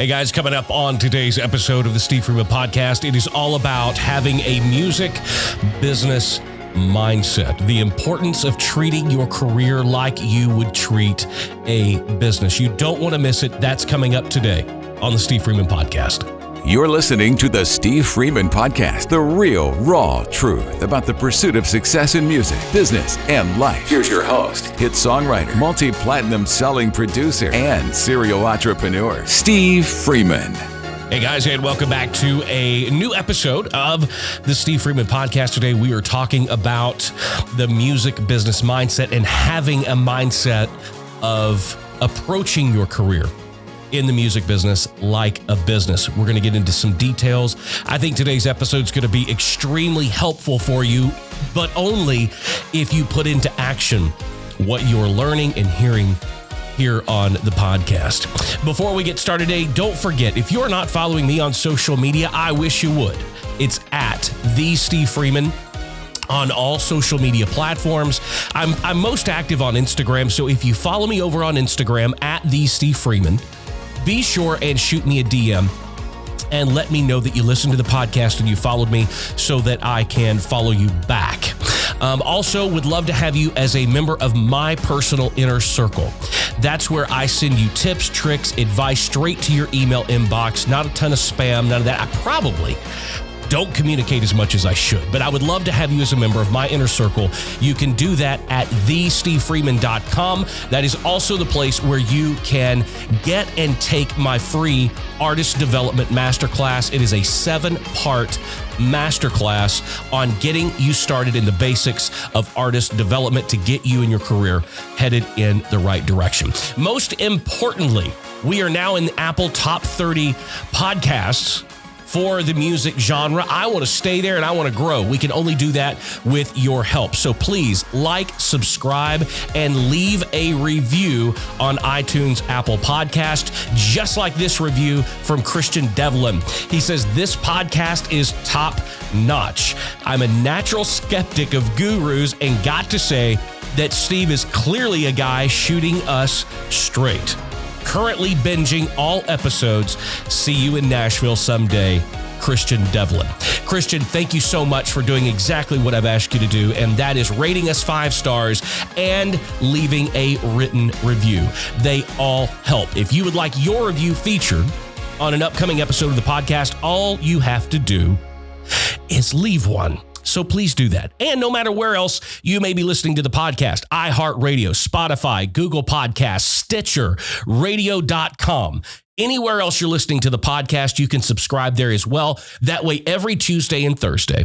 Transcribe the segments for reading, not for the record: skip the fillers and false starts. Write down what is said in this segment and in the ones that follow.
Hey guys, coming up on today's episode of the Steve Freeman Podcast, it is all about having a music business mindset. The importance of treating your career like you would treat a business. You don't want to miss it. That's coming up today on the Steve Freeman Podcast. You're listening to the Steve Freeman Podcast, the real, raw truth about the pursuit of success in music, business, and life. Here's your host, hit songwriter, multi-platinum selling producer, and serial entrepreneur, Steve Freeman. Hey guys, and welcome back to a new episode of the Steve Freeman Podcast. Today we are talking about the music business mindset and having a mindset of approaching your career in the music business like a business. We're going to get into some details. I think today's episode is going to be extremely helpful for you, but only if you put into action what you're learning and hearing here on the podcast. Before we get started today, don't forget, if you're not following me on social media, I wish you would. It's at the Steve Freeman on all social media platforms. I'm most active on Instagram, so if you follow me over on Instagram at the Steve Freeman, be sure and shoot me a DM and let me know that you listened to the podcast and you followed me so that I can follow you back. Also, would love to have you as a member of my personal inner circle. That's where I send you tips, tricks, advice straight to your email inbox. Not a ton of spam, none of that. I probably don't communicate as much as I should, but I would love to have you as a member of my inner circle. You can do that at thestevefreeman.com. That is also the place where you can get and take my free artist development masterclass. It is a 7-part masterclass on getting you started in the basics of artist development to get you and your career headed in the right direction. Most importantly, we are now in the Apple Top 30 podcasts for the music genre. I want to stay there and I want to grow. We can only do that with your help. So please like, subscribe, and leave a review on iTunes, Apple Podcast, just like this review from Christian Devlin. He says, this podcast is top notch. I'm a natural skeptic of gurus and got to say that Steve is clearly a guy shooting us straight. Currently binging all episodes. See you in Nashville someday, Christian Devlin. Christian, thank you so much for doing exactly what I've asked you to do, and that is rating us 5 stars and leaving a written review. They all help. If you would like your review featured on an upcoming episode of the podcast, all you have to do is leave one. So please do that. And no matter where else you may be listening to the podcast, iHeartRadio, Spotify, Google Podcasts, Stitcher, radio.com, anywhere else you're listening to the podcast, you can subscribe there as well. That way, every Tuesday and Thursday,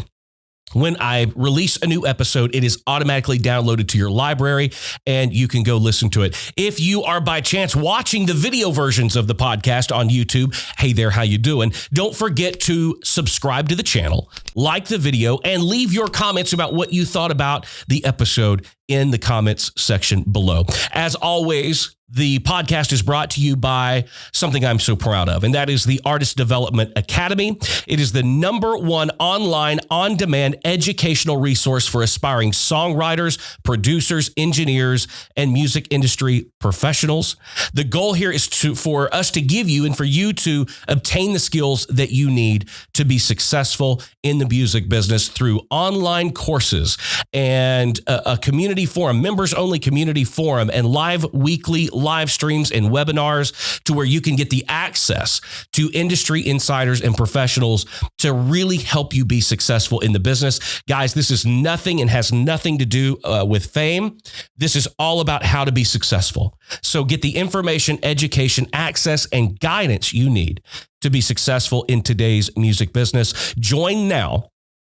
when I release a new episode, it is automatically downloaded to your library and you can go listen to it. If you are by chance watching the video versions of the podcast on YouTube, hey there, how you doing? Don't forget to subscribe to the channel, like the video, and leave your comments about what you thought about the episode in the comments section below. As always, the podcast is brought to you by something I'm so proud of, and that is the Artist Development Academy. It is the #1 online, on-demand educational resource for aspiring songwriters, producers, engineers, and music industry professionals. The goal here is for us to give you and for you to obtain the skills that you need to be successful in the music business through online courses and a community forum, members-only community forum, and weekly live streams and webinars to where you can get the access to industry insiders and professionals to really help you be successful in the business. Guys, this is nothing and has nothing to do with fame. This is all about how to be successful. So get the information, education, access, and guidance you need to be successful in today's music business. Join now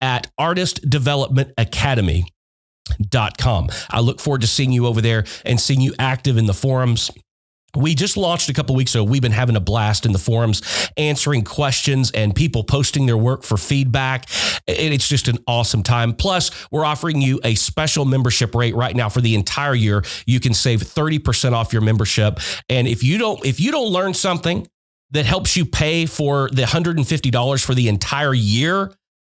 at artistdevelopmentacademy.com. I look forward to seeing you over there and seeing you active in the forums. We just launched a couple weeks ago. We've been having a blast in the forums, answering questions and people posting their work for feedback. It's just an awesome time. Plus, we're offering you a special membership rate right now for the entire year. You can save 30% off your membership. And if you don't learn something that helps you pay for the $150 for the entire year,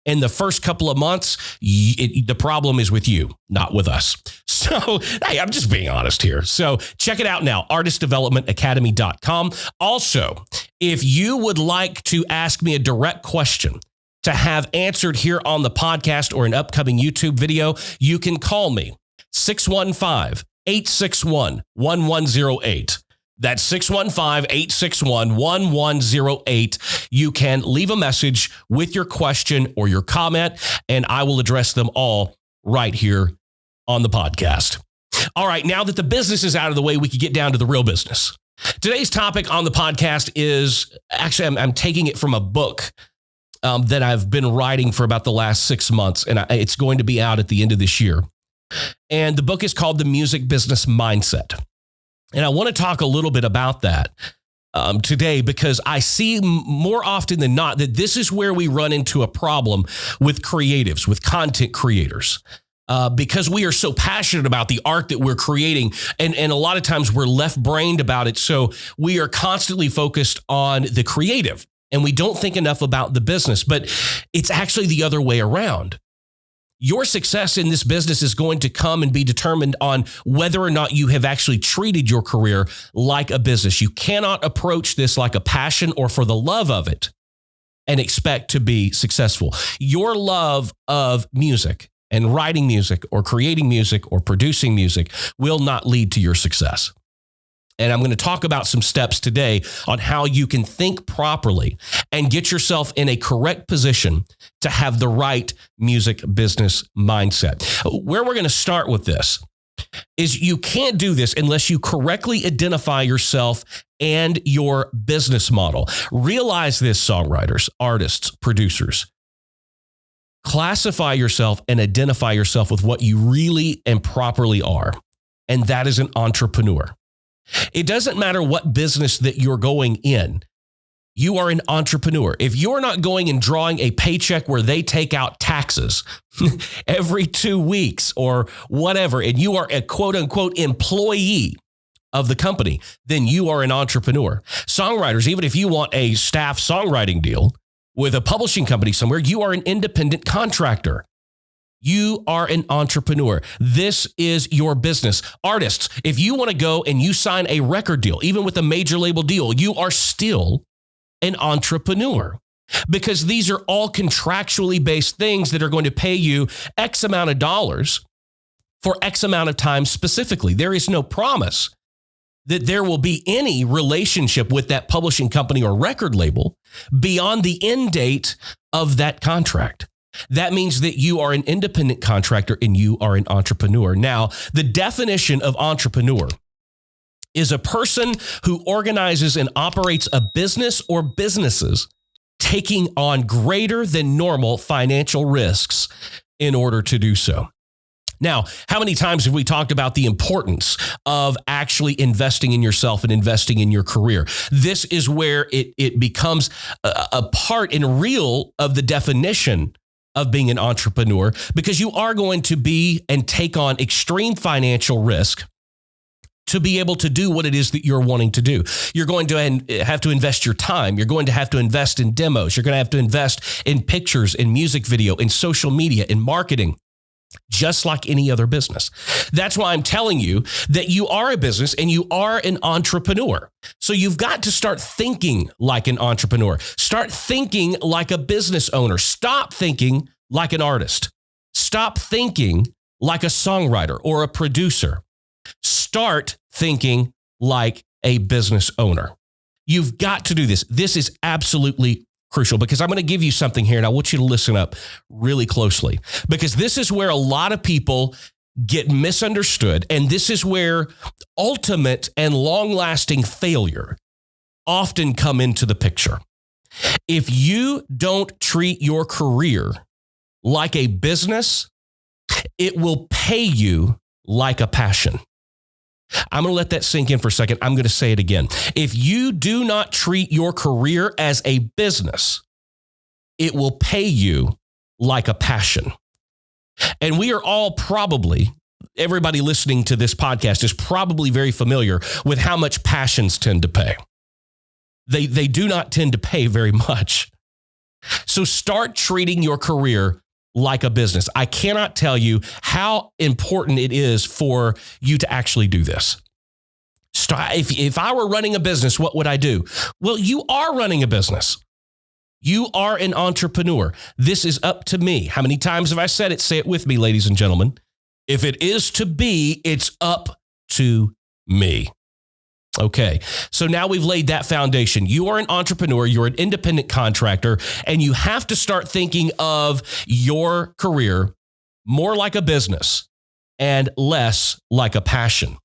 In the first couple of months, the problem is with you, not with us. So, hey, I'm just being honest here. So check it out now, artistdevelopmentacademy.com. Also, if you would like to ask me a direct question to have answered here on the podcast or an upcoming YouTube video, you can call me 615-861-1108. That's 615-861-1108. You can leave a message with your question or your comment, and I will address them all right here on the podcast. All right, now that the business is out of the way, we can get down to the real business. Today's topic on the podcast is, actually, I'm taking it from a book that I've been writing for about the last 6 months, and it's going to be out at the end of this year. And the book is called The Music Business Mindset. And I want to talk a little bit about that today, because I see more often than not that this is where we run into a problem with creatives, with content creators, because we are so passionate about the art that we're creating. And a lot of times we're left-brained about it. So we are constantly focused on the creative and we don't think enough about the business. But it's actually the other way around. Your success in this business is going to come and be determined on whether or not you have actually treated your career like a business. You cannot approach this like a passion or for the love of it and expect to be successful. Your love of music and writing music or creating music or producing music will not lead to your success. And I'm going to talk about some steps today on how you can think properly and get yourself in a correct position to have the right music business mindset. Where we're going to start with this is you can't do this unless you correctly identify yourself and your business model. Realize this, songwriters, artists, producers. Classify yourself and identify yourself with what you really and properly are. And that is an entrepreneur. It doesn't matter what business that you're going in. You are an entrepreneur. If you're not going and drawing a paycheck where they take out taxes every 2 weeks or whatever, and you are a quote unquote employee of the company, then you are an entrepreneur. Songwriters, even if you want a staff songwriting deal with a publishing company somewhere, you are an independent contractor. You are an entrepreneur. This is your business. Artists, if you want to go and you sign a record deal, even with a major label deal, you are still an entrepreneur, because these are all contractually based things that are going to pay you X amount of dollars for X amount of time specifically. There is no promise that there will be any relationship with that publishing company or record label beyond the end date of that contract. That means that you are an independent contractor and you are an entrepreneur. Now, the definition of entrepreneur is a person who organizes and operates a business or businesses taking on greater than normal financial risks in order to do so. Now, how many times have we talked about the importance of actually investing in yourself and investing in your career? This is where it becomes a part and real of the definition of being an entrepreneur, because you are going to be and take on extreme financial risk to be able to do what it is that you're wanting to do. You're going to have to invest your time. You're going to have to invest in demos. You're going to have to invest in pictures, in music video, in social media, in marketing, just like any other business. That's why I'm telling you that you are a business and you are an entrepreneur. So you've got to start thinking like an entrepreneur. Start thinking like a business owner. Stop thinking like an artist. Stop thinking like a songwriter or a producer. Start thinking like a business owner. You've got to do this. This is absolutely crucial, because I'm going to give you something here and I want you to listen up really closely, because this is where a lot of people get misunderstood. And this is where ultimate and long-lasting failure often come into the picture. If you don't treat your career like a business, it will pay you like a passion. I'm going to let that sink in for a second. I'm going to say it again. If you do not treat your career as a business, it will pay you like a passion. And we are all probably, everybody listening to this podcast is probably very familiar with how much passions tend to pay. They do not tend to pay very much. So start treating your career like a business. I cannot tell you how important it is for you to actually do this. If I were running a business, what would I do? Well, you are running a business. You are an entrepreneur. This is up to me. How many times have I said it? Say it with me, ladies and gentlemen. If it is to be, it's up to me. Okay, so now we've laid that foundation. You are an entrepreneur, you're an independent contractor, and you have to start thinking of your career more like a business and less like a passion.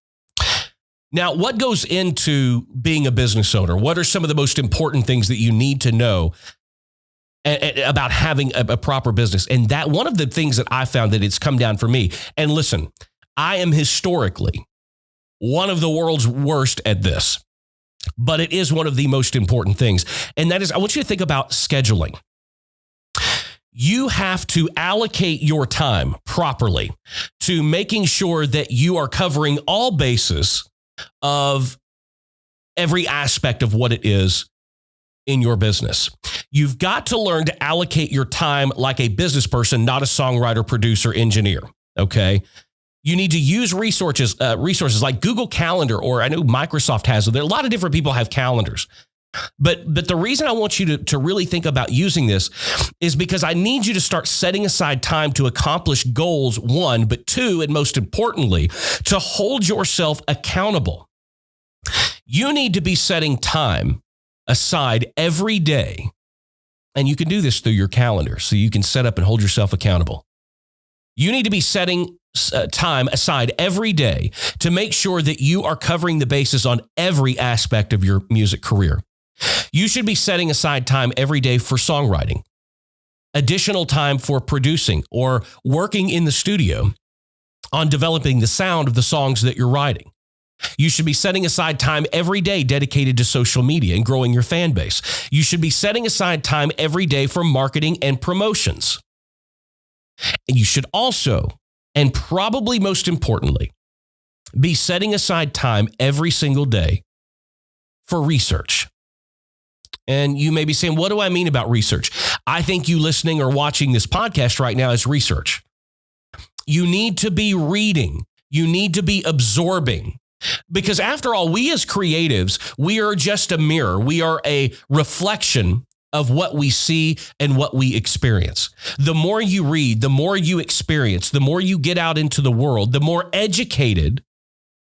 Now, what goes into being a business owner? What are some of the most important things that you need to know about having a proper business? And that one of the things that I found that it's come down for me, and listen, I am historically one of the world's worst at this, but it is one of the most important things. And that is, I want you to think about scheduling. You have to allocate your time properly to making sure that you are covering all bases of every aspect of what it is in your business. You've got to learn to allocate your time like a business person, not a songwriter, producer, engineer. Okay. You need to use resources like Google Calendar, or I know Microsoft has it. There are a lot of different people have calendars. But the reason I want you to really think about using this is because I need you to start setting aside time to accomplish goals, one, but two, and most importantly, to hold yourself accountable. You need to be setting time aside every day. And you can do this through your calendar, so you can set up and hold yourself accountable. You need to be setting time aside every day to make sure that you are covering the bases on every aspect of your music career. You should be setting aside time every day for songwriting, additional time for producing or working in the studio on developing the sound of the songs that you're writing. You should be setting aside time every day dedicated to social media and growing your fan base. You should be setting aside time every day for marketing and promotions. And you should also, and probably most importantly, be setting aside time every single day for research. And you may be saying, what do I mean about research? I think you listening or watching this podcast right now is research. You need to be reading. You need to be absorbing. Because after all, we as creatives, we are just a mirror. We are a reflection of what we see and what we experience. The more you read, the more you experience, the more you get out into the world, the more educated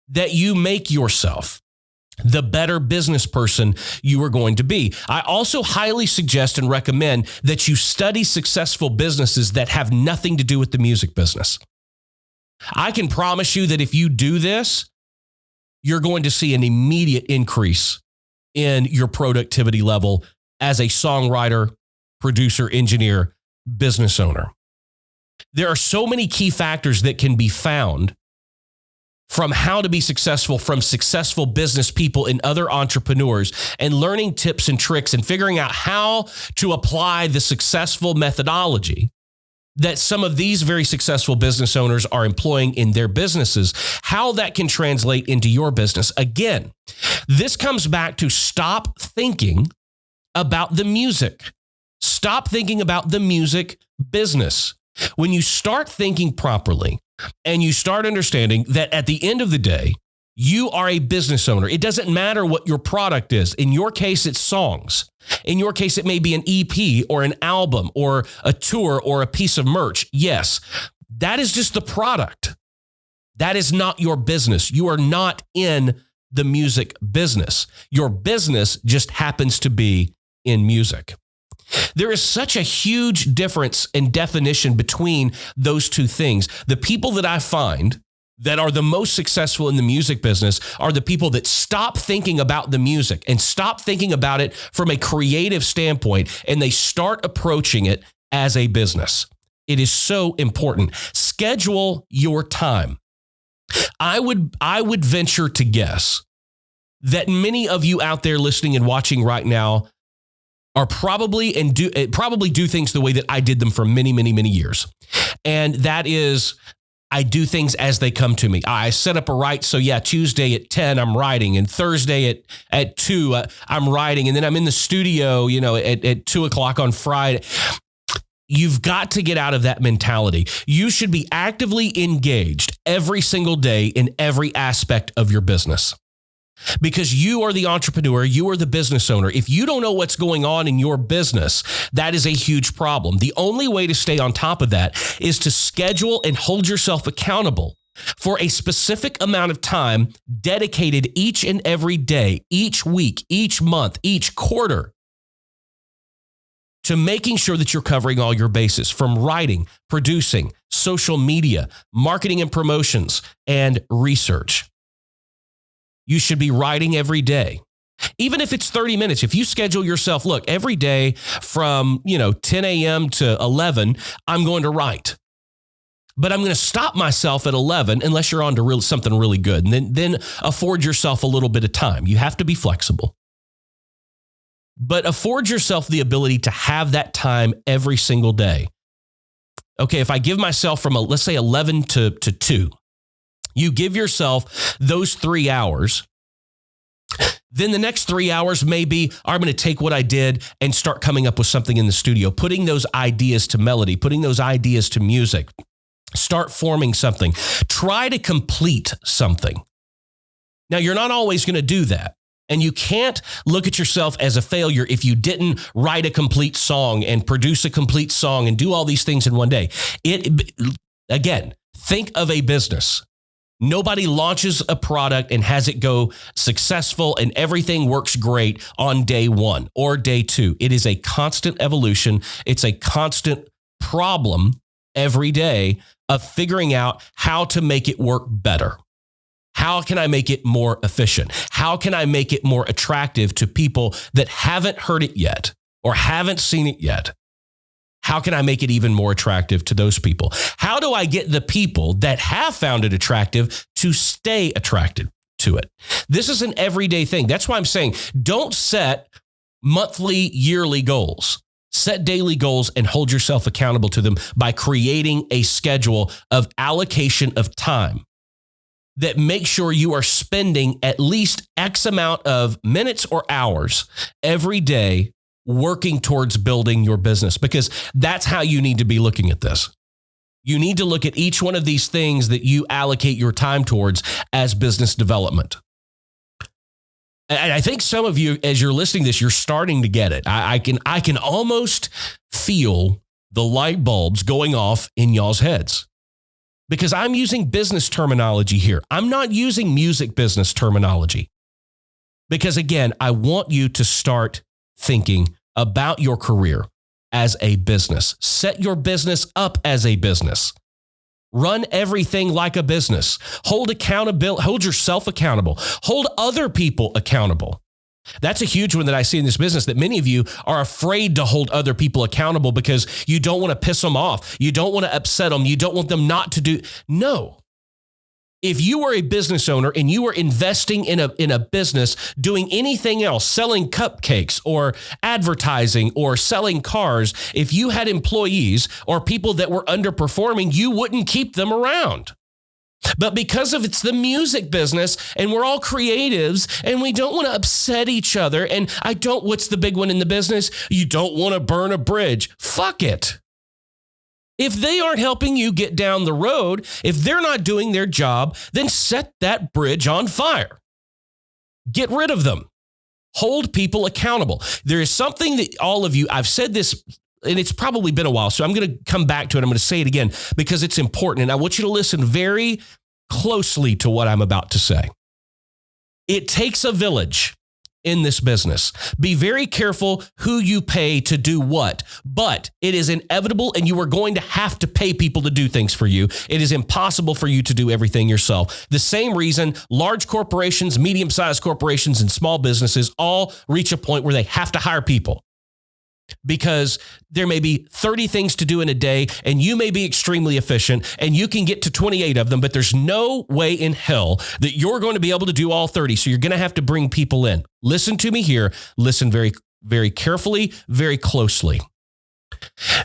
that you make yourself, the better business person you are going to be. I also highly suggest and recommend that you study successful businesses that have nothing to do with the music business. I can promise you that if you do this, you're going to see an immediate increase in your productivity level as a songwriter, producer, engineer, business owner. There are so many key factors that can be found from how to be successful from successful business people and other entrepreneurs, and learning tips and tricks and figuring out how to apply the successful methodology that some of these very successful business owners are employing in their businesses, how that can translate into your business. Again, this comes back to stop thinking about the music. Stop thinking about the music business. When you start thinking properly and you start understanding that at the end of the day, you are a business owner. It doesn't matter what your product is. In your case, it's songs. In your case, it may be an EP or an album or a tour or a piece of merch. Yes, that is just the product. That is not your business. You are not in the music business. Your business just happens to be in music. There is such a huge difference in definition between those two things. The people that I find that are the most successful in the music business are the people that stop thinking about the music and stop thinking about it from a creative standpoint, and they start approaching it as a business. It is so important. Schedule your time. I would venture to guess that many of you out there listening and watching right now are probably do things the way that I did them for many, many, many years. And that is I do things as they come to me. I set up a write. So yeah, Tuesday at 10, I'm writing, and Thursday at 2, I'm writing. And then I'm in the studio, at 2:00 on Friday. You've got to get out of that mentality. You should be actively engaged every single day in every aspect of your business. Because you are the entrepreneur, you are the business owner. If you don't know what's going on in your business, that is a huge problem. The only way to stay on top of that is to schedule and hold yourself accountable for a specific amount of time dedicated each and every day, each week, each month, each quarter, to making sure that you're covering all your bases, from writing, producing, social media, marketing and promotions, and research. You should be writing every day. Even if it's 30 minutes, if you schedule yourself, look, every day from 10 a.m. to 11, I'm going to write. But I'm going to stop myself at 11 unless you're on to something really good. And then afford yourself a little bit of time. You have to be flexible. But afford yourself the ability to have that time every single day. Okay, if I give myself from, let's say 11 to 2, you give yourself those 3 hours. Then the next 3 hours maybe I'm going to take what I did and start coming up with something in the studio, putting those ideas to melody, putting those ideas to music, start forming something, try to complete something. Now, you're not always going to do that. And you can't look at yourself as a failure if you didn't write a complete song and produce a complete song and do all these things in one day. Again, think of a business. Nobody launches a product and has it go successful and everything works great on day 1 or day 2. It is a constant evolution. It's a constant problem every day of figuring out how to make it work better. How can I make it more efficient? How can I make it more attractive to people that haven't heard it yet or haven't seen it yet? How can I make it even more attractive to those people? How do I get the people that have found it attractive to stay attracted to it? This is an everyday thing. That's why I'm saying don't set monthly, yearly goals. Set daily goals and hold yourself accountable to them by creating a schedule of allocation of time that makes sure you are spending at least X amount of minutes or hours every day working towards building your business, because that's how you need to be looking at this. You need to look at each one of these things that you allocate your time towards as business development. And I think some of you, as you're listening to this, you're starting to get it. I can almost feel the light bulbs going off in y'all's heads, because I'm using business terminology here. I'm not using music business terminology, because again, I want you to start thinking about your career as a business. Set your business up as a business. Run everything like a business. Hold yourself accountable. Hold other people accountable. That's a huge one that I see in this business, that many of you are afraid to hold other people accountable because you don't want to piss them off. You don't want to upset them. You don't want them not to do. No. If you were a business owner and you were investing in a business, doing anything else, selling cupcakes or advertising or selling cars, if you had employees or people that were underperforming, you wouldn't keep them around. But because it's the music business and we're all creatives and we don't want to upset each other, and what's the big one in the business? You don't want to burn a bridge. Fuck it. If they aren't helping you get down the road, if they're not doing their job, then set that bridge on fire. Get rid of them. Hold people accountable. There is something that all of you, I've said this, and it's probably been a while, so I'm going to come back to it. I'm going to say it again because it's important, and I want you to listen very closely to what I'm about to say. It takes a village in this business. Be very careful who you pay to do what, but it is inevitable and you are going to have to pay people to do things for you. It is impossible for you to do everything yourself. The same reason large corporations, medium-sized corporations, and small businesses all reach a point where they have to hire people, because there may be 30 things to do in a day and you may be extremely efficient and you can get to 28 of them, but there's no way in hell that you're going to be able to do all 30. So you're going to have to bring people in. Listen to me here. Listen very, very carefully, very closely.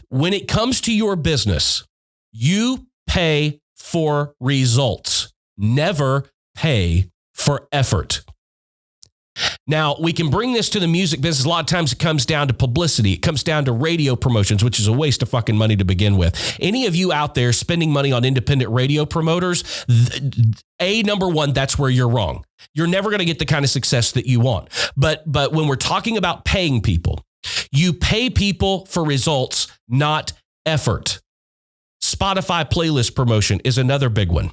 When it comes to your business, you pay for results. Never pay for effort. Now, we can bring this to the music business. A lot of times it comes down to publicity. It comes down to radio promotions, which is a waste of fucking money to begin with. Any of you out there spending money on independent radio promoters, number one, that's where you're wrong. You're never going to get the kind of success that you want. But when we're talking about paying people, you pay people for results, not effort. Spotify playlist promotion is another big one.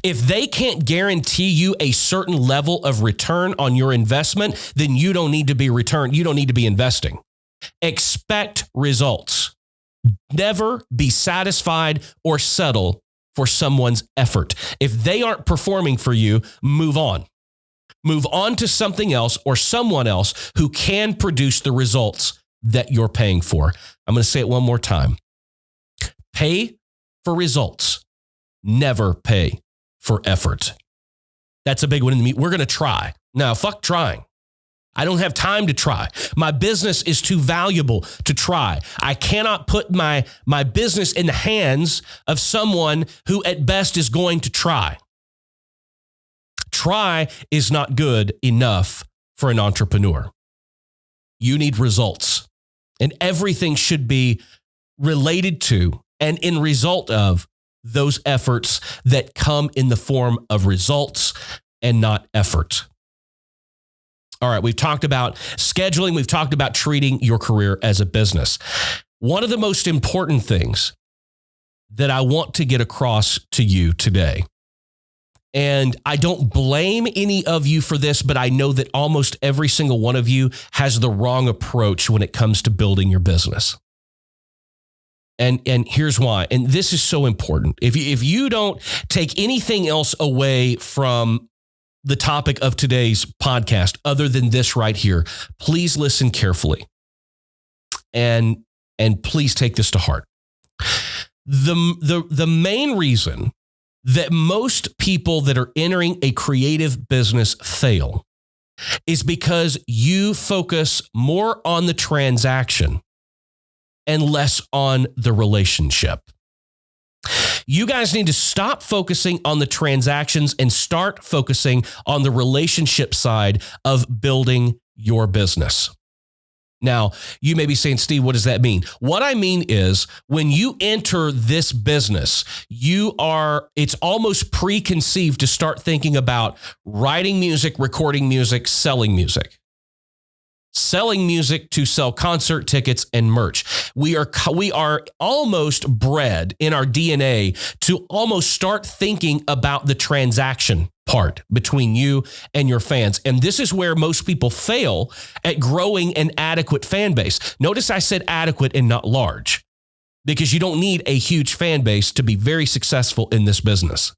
If they can't guarantee you a certain level of return on your investment, then you don't need to be investing. Expect results. Never be satisfied or settle for someone's effort. If they aren't performing for you, move on. Move on to something else or someone else who can produce the results that you're paying for. I'm going to say it one more time. Pay for results. Never pay for effort. That's a big one in the meet. We're going to try. Now, fuck trying. I don't have time to try. My business is too valuable to try. I cannot put my business in the hands of someone who at best is going to try. Try is not good enough for an entrepreneur. You need results. And everything should be related to and in result of those efforts that come in the form of results and not effort. All right, we've talked about scheduling. We've talked about treating your career as a business. One of the most important things that I want to get across to you today, and I don't blame any of you for this, but I know that almost every single one of you has the wrong approach when it comes to building your business. And here's why. And this is so important. If you don't take anything else away from the topic of today's podcast, other than this right here, please listen carefully. And please take this to heart. The main reason that most people that are entering a creative business fail is because you focus more on the transaction and less on the relationship. You guys need to stop focusing on the transactions and start focusing on the relationship side of building your business. Now, you may be saying, Steve, what does that mean? What I mean is when you enter this business, it's almost preconceived to start thinking about writing music, recording music, selling music. Selling music to sell concert tickets and merch. We are almost bred in our DNA to almost start thinking about the transaction part between you and your fans. And this is where most people fail at growing an adequate fan base. Notice I said adequate and not large, because you don't need a huge fan base to be very successful in this business.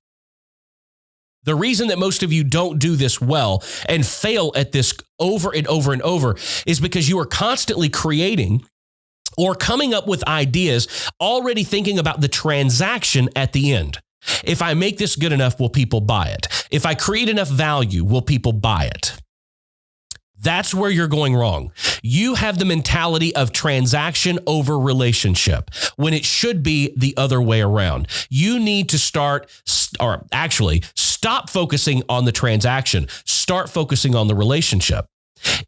The reason that most of you don't do this well and fail at this over and over and over is because you are constantly creating or coming up with ideas, already thinking about the transaction at the end. If I make this good enough, will people buy it? If I create enough value, will people buy it? That's where you're going wrong. You have the mentality of transaction over relationship when it should be the other way around. You need to stop focusing on the transaction. Start focusing on the relationship.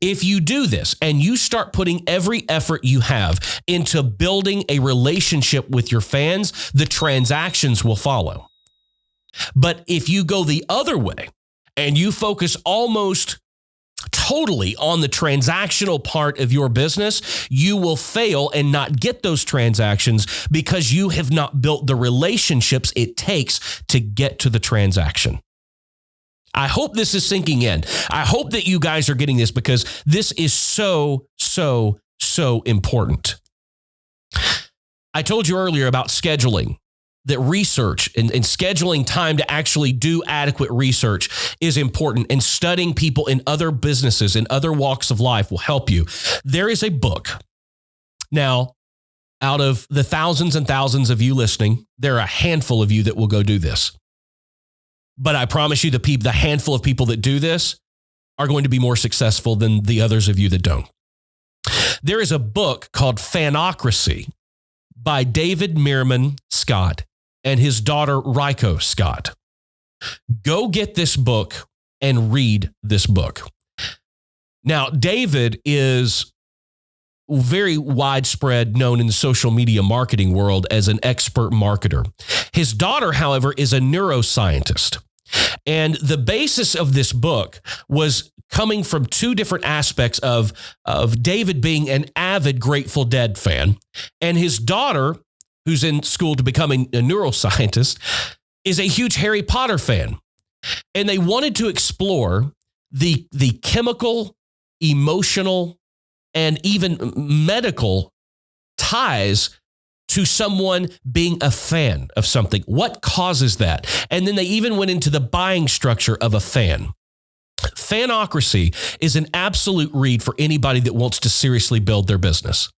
If you do this and you start putting every effort you have into building a relationship with your fans, the transactions will follow. But if you go the other way and you focus almost totally on the transactional part of your business, you will fail and not get those transactions because you have not built the relationships it takes to get to the transaction. I hope this is sinking in. I hope that you guys are getting this because this is so important. I told you earlier about scheduling. That research and scheduling time to actually do adequate research is important, and studying people in other businesses and other walks of life will help you. There is a book. Now, out of the thousands and thousands of you listening, there are a handful of you that will go do this. But I promise you, the handful of people that do this are going to be more successful than the others of you that don't. There is a book called Fanocracy by David Meerman Scott. and his daughter, Ryko Scott. Go get this book and read this book. Now, David is very widespread known in the social media marketing world as an expert marketer. His daughter, however, is a neuroscientist. And the basis of this book was coming from two different aspects of David being an avid Grateful Dead fan, and his daughter, who's in school to becoming a neuroscientist, is a huge Harry Potter fan. And they wanted to explore the chemical, emotional, and even medical ties to someone being a fan of something. What causes that? And then they even went into the buying structure of a fan. Fanocracy is an absolute read for anybody that wants to seriously build their business.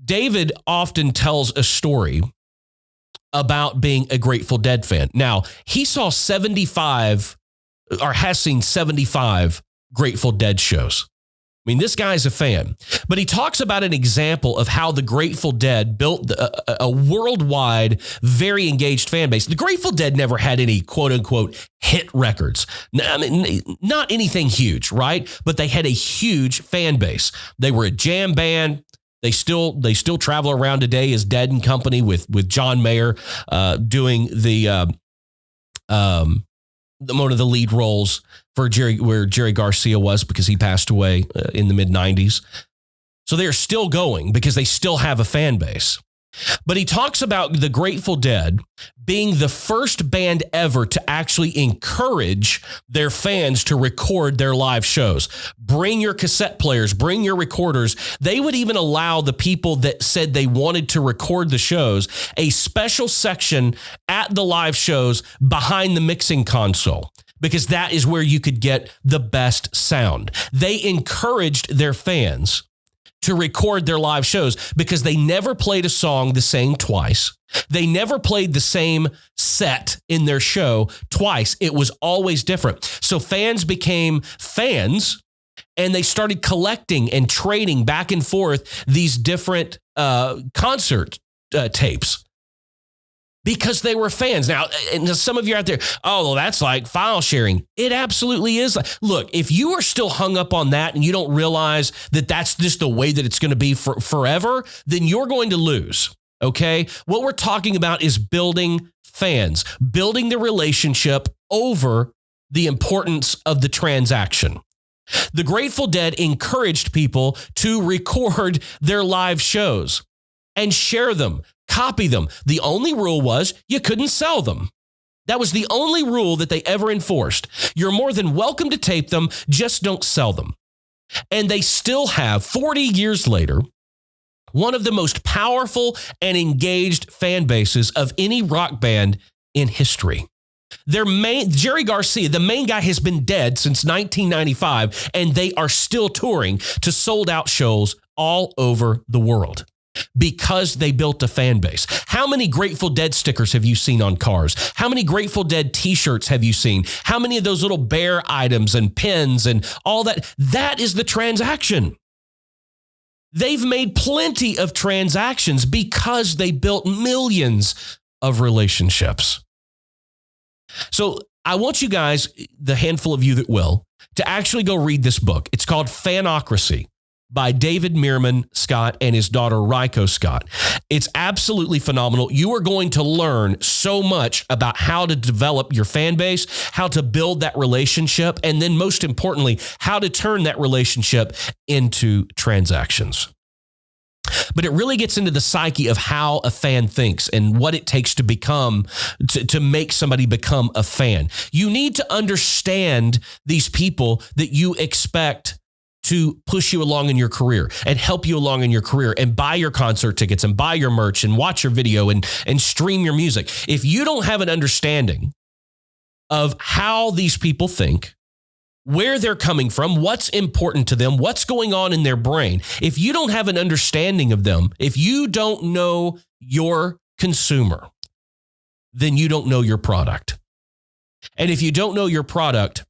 David often tells a story about being a Grateful Dead fan. Now, he saw 75 or has seen 75 Grateful Dead shows. I mean, this guy's a fan, but he talks about an example of how the Grateful Dead built a worldwide, very engaged fan base. The Grateful Dead never had any quote unquote hit records. I mean, not anything huge, right? But they had a huge fan base. They were a jam band. They still travel around today as Dead and Company with John Mayer doing one of the lead roles for where Jerry Garcia was, because he passed away in the mid-90s. So they're still going because they still have a fan base. But he talks about the Grateful Dead being the first band ever to actually encourage their fans to record their live shows. Bring your cassette players, bring your recorders. They would even allow the people that said they wanted to record the shows a special section at the live shows behind the mixing console, because that is where you could get the best sound. They encouraged their fans to record their live shows because they never played a song the same twice. They never played the same set in their show twice. It was always different. So fans became fans, and they started collecting and trading back and forth these different concert tapes, because they were fans. Now, and some of you out there, oh, well, that's like file sharing. It absolutely is. Look, if you are still hung up on that and you don't realize that that's just the way that it's going to be for forever, then you're going to lose, okay? What we're talking about is building fans, building the relationship over the importance of the transaction. The Grateful Dead encouraged people to record their live shows and share them, copy them. The only rule was you couldn't sell them. That was the only rule that they ever enforced. You're more than welcome to tape them, just don't sell them. And they still have, 40 years later, one of the most powerful and engaged fan bases of any rock band in history. Jerry Garcia, the main guy, has been dead since 1995, and they are still touring to sold out shows all over the world, because they built a fan base. How many Grateful Dead stickers have you seen on cars? How many Grateful Dead t-shirts have you seen? How many of those little bear items and pins and all that? That is the transaction. They've made plenty of transactions because they built millions of relationships. So I want you guys, the handful of you that will, to actually go read this book. It's called Fanocracy by David Meerman Scott and his daughter Ryko Scott. It's absolutely phenomenal. You are going to learn so much about how to develop your fan base, how to build that relationship, and then most importantly, how to turn that relationship into transactions. But it really gets into the psyche of how a fan thinks and what it takes to become, to make somebody become a fan. You need to understand these people that you expect to push you along in your career and help you along in your career and buy your concert tickets and buy your merch and watch your video and stream your music. If you don't have an understanding of how these people think, where they're coming from, what's important to them, what's going on in their brain, if you don't have an understanding of them, if you don't know your consumer, then you don't know your product. And if you don't know your product,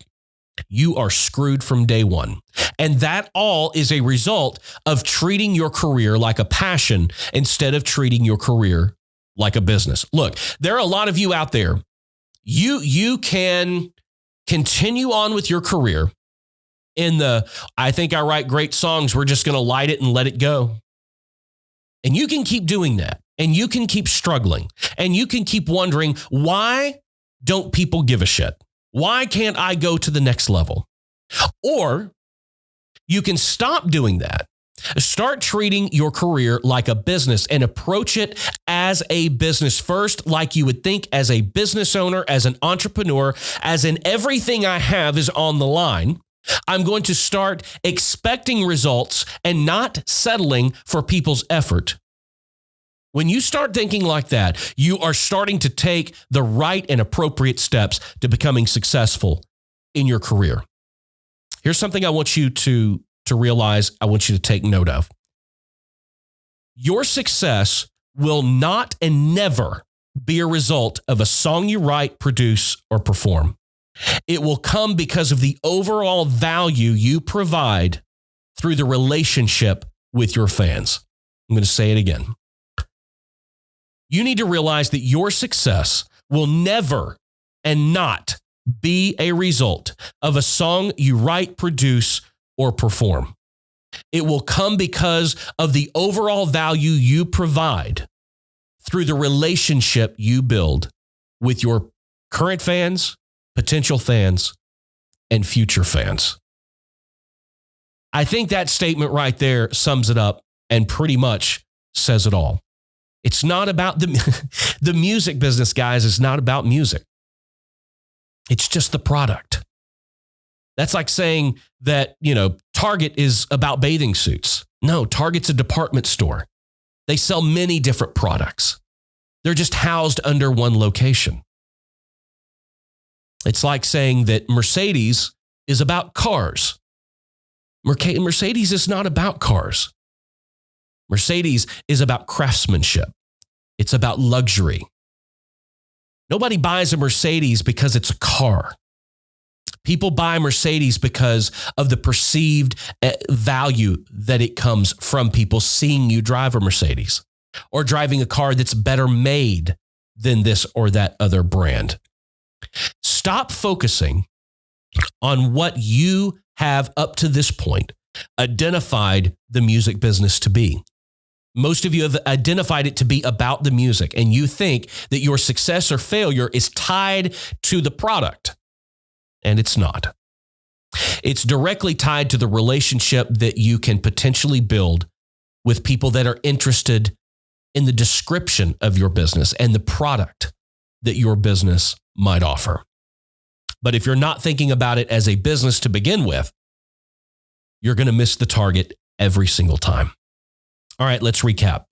you are screwed from day one. And that all is a result of treating your career like a passion instead of treating your career like a business. Look, there are a lot of you out there. You can continue on with your career I think I write great songs. We're just going to light it and let it go. And you can keep doing that. And you can keep struggling. And you can keep wondering, why don't people give a shit? Why can't I go to the next level? Or you can stop doing that. Start treating your career like a business and approach it as a business first, like you would think as a business owner, as an entrepreneur, as in everything I have is on the line. I'm going to start expecting results and not settling for people's effort. When you start thinking like that, you are starting to take the right and appropriate steps to becoming successful in your career. Here's something I want you to realize, I want you to take note of. Your success will not and never be a result of a song you write, produce, or perform. It will come because of the overall value you provide through the relationship with your fans. I'm going to say it again. You need to realize that your success will never and not be a result of a song you write, produce, or perform. It will come because of the overall value you provide through the relationship you build with your current fans, potential fans, and future fans. I think that statement right there sums it up and pretty much says it all. It's not about the music business, guys. It's not about music. It's just the product. That's like saying that, Target is about bathing suits. No, Target's a department store. They sell many different products. They're just housed under one location. It's like saying that Mercedes is about cars. Mercedes is not about cars. Mercedes is about craftsmanship. It's about luxury. Nobody buys a Mercedes because it's a car. People buy Mercedes because of the perceived value that it comes from people seeing you drive a Mercedes or driving a car that's better made than this or that other brand. Stop focusing on what you have up to this point identified the music business to be. Most of you have identified it to be about the music, and you think that your success or failure is tied to the product, and it's not. It's directly tied to the relationship that you can potentially build with people that are interested in the description of your business and the product that your business might offer. But if you're not thinking about it as a business to begin with, you're going to miss the target every single time. All right, let's recap.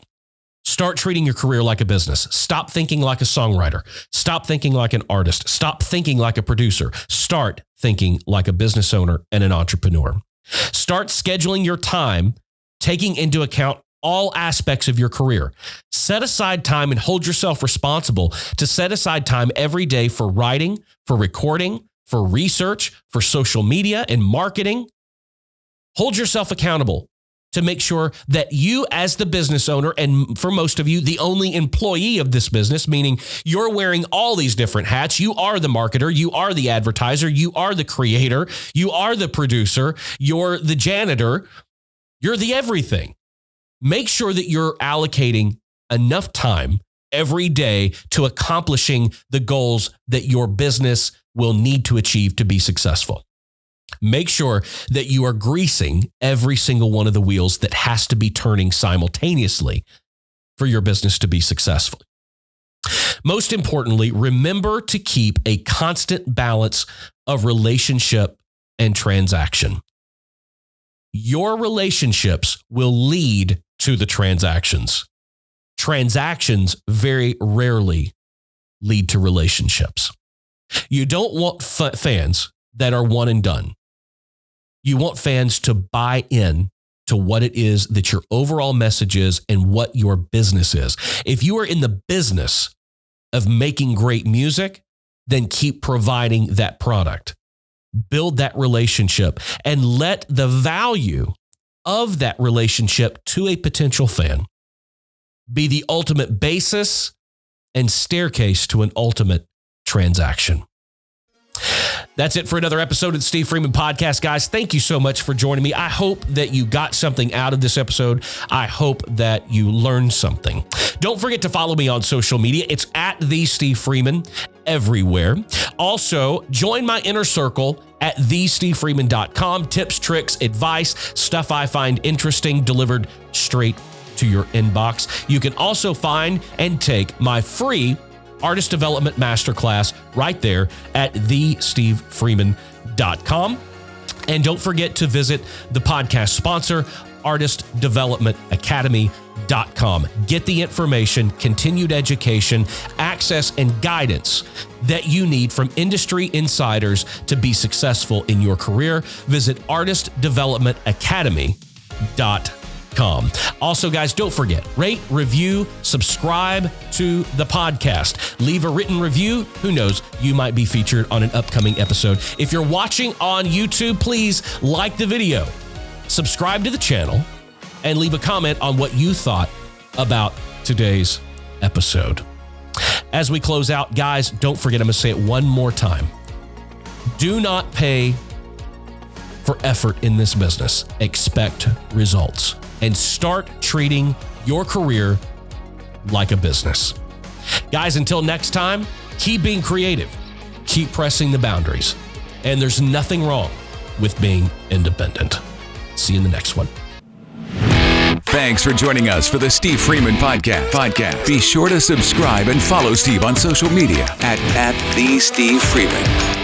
Start treating your career like a business. Stop thinking like a songwriter. Stop thinking like an artist. Stop thinking like a producer. Start thinking like a business owner and an entrepreneur. Start scheduling your time, taking into account all aspects of your career. Set aside time and hold yourself responsible to set aside time every day for writing, for recording, for research, for social media and marketing. Hold yourself accountable to make sure that you as the business owner, and for most of you, the only employee of this business, meaning you're wearing all these different hats. You are the marketer, you are the advertiser, you are the creator, you are the producer, you're the janitor, you're the everything. Make sure that you're allocating enough time every day to accomplishing the goals that your business will need to achieve to be successful. Make sure that you are greasing every single one of the wheels that has to be turning simultaneously for your business to be successful. Most importantly, remember to keep a constant balance of relationship and transaction. Your relationships will lead to the transactions. Transactions very rarely lead to relationships. You don't want fans that are one and done. You want fans to buy in to what it is that your overall message is and what your business is. If you are in the business of making great music, then keep providing that product. Build that relationship and let the value of that relationship to a potential fan be the ultimate basis and staircase to an ultimate transaction. That's it for another episode of the Steve Freeman Podcast, guys. Thank you so much for joining me. I hope that you got something out of this episode. I hope that you learned something. Don't forget to follow me on social media. It's at the Steve Freeman everywhere. Also, join my inner circle at thestevefreeman.com. Tips, tricks, advice, stuff I find interesting, delivered straight to your inbox. You can also find and take my free Artist Development Masterclass right there at thestevefreeman.com. And don't forget to visit the podcast sponsor, artistdevelopmentacademy.com. Get the information, continued education, access, and guidance that you need from industry insiders to be successful in your career. Visit artistdevelopmentacademy.com. Also, guys, don't forget, rate, review, subscribe to the podcast. Leave a written review. Who knows? You might be featured on an upcoming episode. If you're watching on YouTube, please like the video, subscribe to the channel, and leave a comment on what you thought about today's episode. As we close out, guys, don't forget, I'm going to say it one more time. Do not pay for effort in this business. Expect results. And start treating your career like a business. Guys, until next time, keep being creative, keep pressing the boundaries, and there's nothing wrong with being independent. See you in the next one. Thanks for joining us for the Steve Freeman Podcast. Be sure to subscribe and follow Steve on social media at the Steve Freeman.